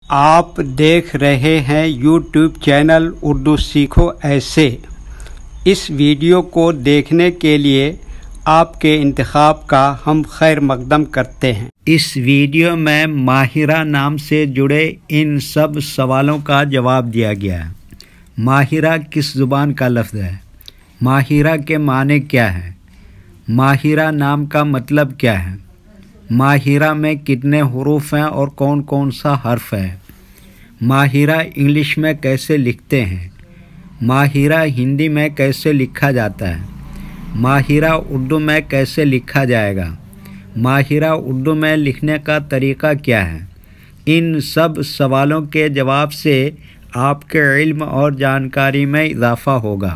آپ دیکھ رہے ہیں یوٹیوب چینل اردو سیکھو ایسے۔ اس ویڈیو کو دیکھنے کے لیے آپ کے انتخاب کا ہم خیر مقدم کرتے ہیں۔ اس ویڈیو میں ماہرہ نام سے جڑے ان سب سوالوں کا جواب دیا گیا ہے۔ ماہرہ کس زبان کا لفظ ہے؟ ماہرہ کے معنی کیا ہے؟ ماہرہ نام کا مطلب کیا ہے؟ ماہرہ میں کتنے حروف ہیں اور کون کون سا حرف ہے؟ ماہرہ انگلش میں کیسے لکھتے ہیں؟ ماہرہ ہندی میں کیسے لکھا جاتا ہے؟ ماہرہ اردو میں کیسے لکھا جائے گا؟ ماہرہ اردو میں لکھنے کا طریقہ کیا ہے؟ ان سب سوالوں کے جواب سے آپ کے علم اور جانکاری میں اضافہ ہوگا۔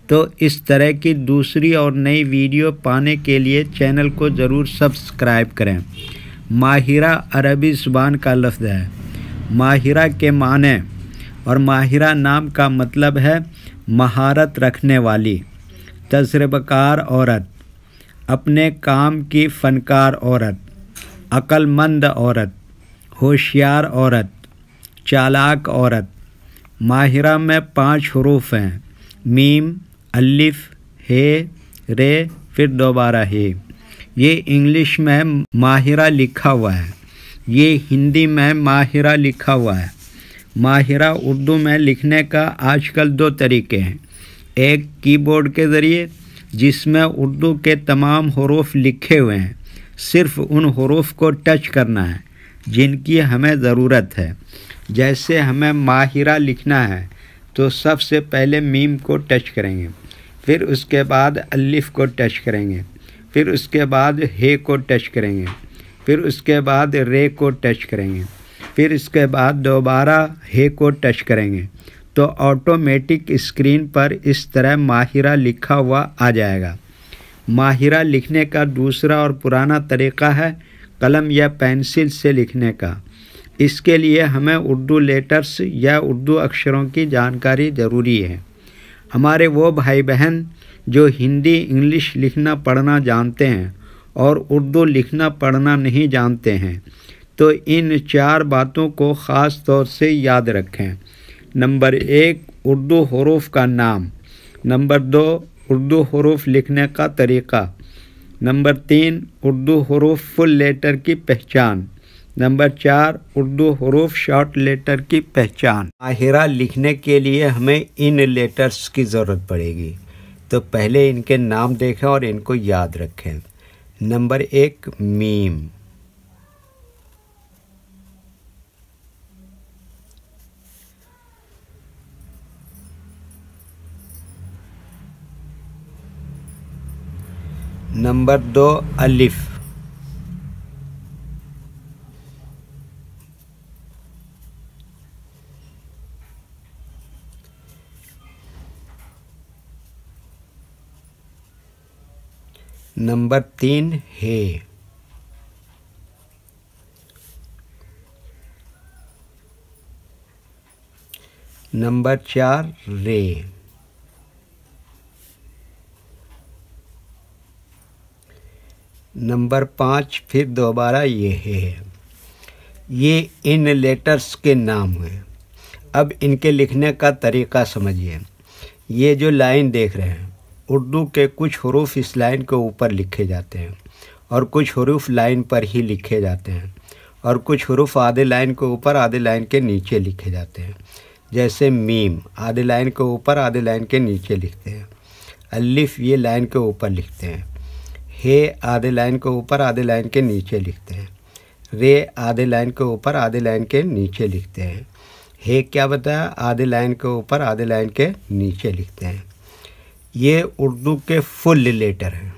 تو اس طرح کی دوسری اور نئی ویڈیو پانے کے لیے چینل کو ضرور سبسکرائب کریں۔ ماہرہ عربی زبان کا لفظ ہے۔ ماہرہ کے معنی اور ماہرہ نام کا مطلب ہے مہارت رکھنے والی، تجربہ کار عورت، اپنے کام کی فنکار عورت، عقل مند عورت، ہوشیار عورت، چالاک عورت۔ ماہرہ میں 5 حروف ہیں: میم، الف، ہے، رے، پھر دوبارہ ہے۔ یہ انگلش میں ماہرہ لکھا ہوا ہے، یہ ہندی میں ماہرہ لکھا ہوا ہے۔ ماہرہ اردو میں لکھنے کا آج کل 2 طریقے ہیں، ایک کی بورڈ کے ذریعے جس میں اردو کے تمام حروف لکھے ہوئے ہیں، صرف ان حروف کو ٹچ کرنا ہے جن کی ہمیں ضرورت ہے۔ جیسے ہمیں ماہرہ لکھنا ہے تو سب سے پہلے میم کو ٹچ کریں گے، پھر اس کے بعد الف کو ٹچ کریں گے، پھر اس کے بعد ہے کو ٹچ کریں گے، پھر اس کے بعد رے کو ٹچ کریں گے، پھر اس کے بعد دوبارہ ہے کو ٹچ کریں گے، تو آٹومیٹک اسکرین پر اس طرح ماہرہ لکھا ہوا آ جائے گا۔ ماہرہ لکھنے کا دوسرا اور پرانا طریقہ ہے قلم یا پینسل سے لکھنے کا۔ اس کے لیے ہمیں اردو لیٹرز یا اردو اکشروں کی جانکاری ضروری ہے۔ ہمارے وہ بھائی بہن جو ہندی انگلش لکھنا پڑھنا جانتے ہیں اور اردو لکھنا پڑھنا نہیں جانتے ہیں تو ان 4 باتوں کو خاص طور سے یاد رکھیں۔ نمبر 1، اردو حروف کا نام۔ نمبر 2، اردو حروف لکھنے کا طریقہ۔ نمبر 3، اردو حروف فل لیٹر کی پہچان۔ نمبر 4، اردو حروف شارٹ لیٹر کی پہچان۔ ماہرہ لکھنے کے لیے ہمیں ان لیٹرز کی ضرورت پڑے گی، تو پہلے ان کے نام دیکھیں اور ان کو یاد رکھیں۔ نمبر 1، میم۔ نمبر 2، الف۔ نمبر 3، ہے۔ نمبر 4، رے۔ نمبر 5، پھر دوبارہ یہ ہے۔ یہ ان لیٹرز کے نام ہوئے۔ اب ان کے لکھنے کا طریقہ سمجھیے۔ یہ جو لائن دیکھ رہے ہیں، اردو کے کچھ حروف اس لائن کے اوپر لکھے جاتے ہیں اور کچھ حروف لائن پر ہی لکھے جاتے ہیں اور کچھ حروف آدھے لائن کے اوپر آدھے لائن کے نیچے لکھے جاتے ہیں۔ جیسے میم آدھے لائن کے اوپر آدھے لائن کے نیچے لکھتے ہیں، الف یہ لائن کے اوپر لکھتے ہیں، ہے آدھے لائن کے اوپر آدھے لائن کے نیچے لکھتے ہیں، رے آدھے لائن کے اوپر آدھے لائن کے نیچے لکھتے ہیں، ہے کیا بتایا؟ آدھے لائن کے اوپر آدھے لائن کے نیچے لکھتے ہیں۔ یہ اردو کے فل لیٹر ہیں،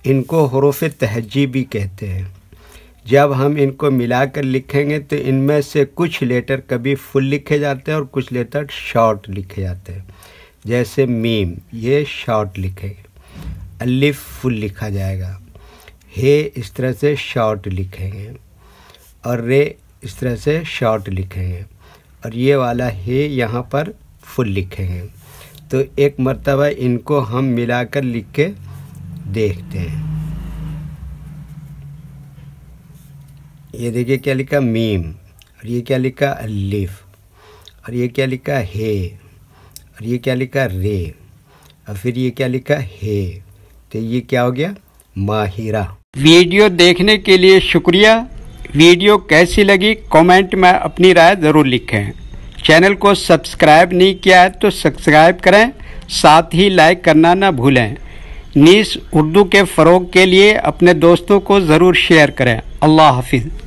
ان کو حروف تہجی بھی کہتے ہیں۔ جب ہم ان کو ملا کر لکھیں گے تو ان میں سے کچھ لیٹر کبھی فل لکھے جاتے ہیں اور کچھ لیٹر شارٹ لکھے جاتے ہیں۔ جیسے میم یہ شارٹ لکھے گا، الف فل لکھا جائے گا، ہے اس طرح سے شارٹ لکھیں گے اور رے اس طرح سے شارٹ لکھیں گے اور یہ والا ہے یہاں پر فل لکھیں گے۔ تو ایک مرتبہ ان کو ہم ملا کر لکھ کے دیکھتے ہیں۔ یہ دیکھیے کیا لکھا، میم، اور یہ کیا لکھا الف، اور یہ کیا لکھا ہے، اور یہ کیا لکھا رے، اور پھر یہ کیا لکھا ہے، تو یہ کیا ہو گیا ماہرہ۔ ویڈیو دیکھنے کے لیے شکریہ۔ ویڈیو کیسی لگی کامنٹ میں اپنی رائے ضرور لکھیں۔ چینل کو سبسکرائب نہیں کیا ہے تو سبسکرائب کریں، ساتھ ہی لائک کرنا نہ بھولیں۔ نیز اردو کے فروغ کے لیے اپنے دوستوں کو ضرور شیئر کریں۔ اللہ حافظ۔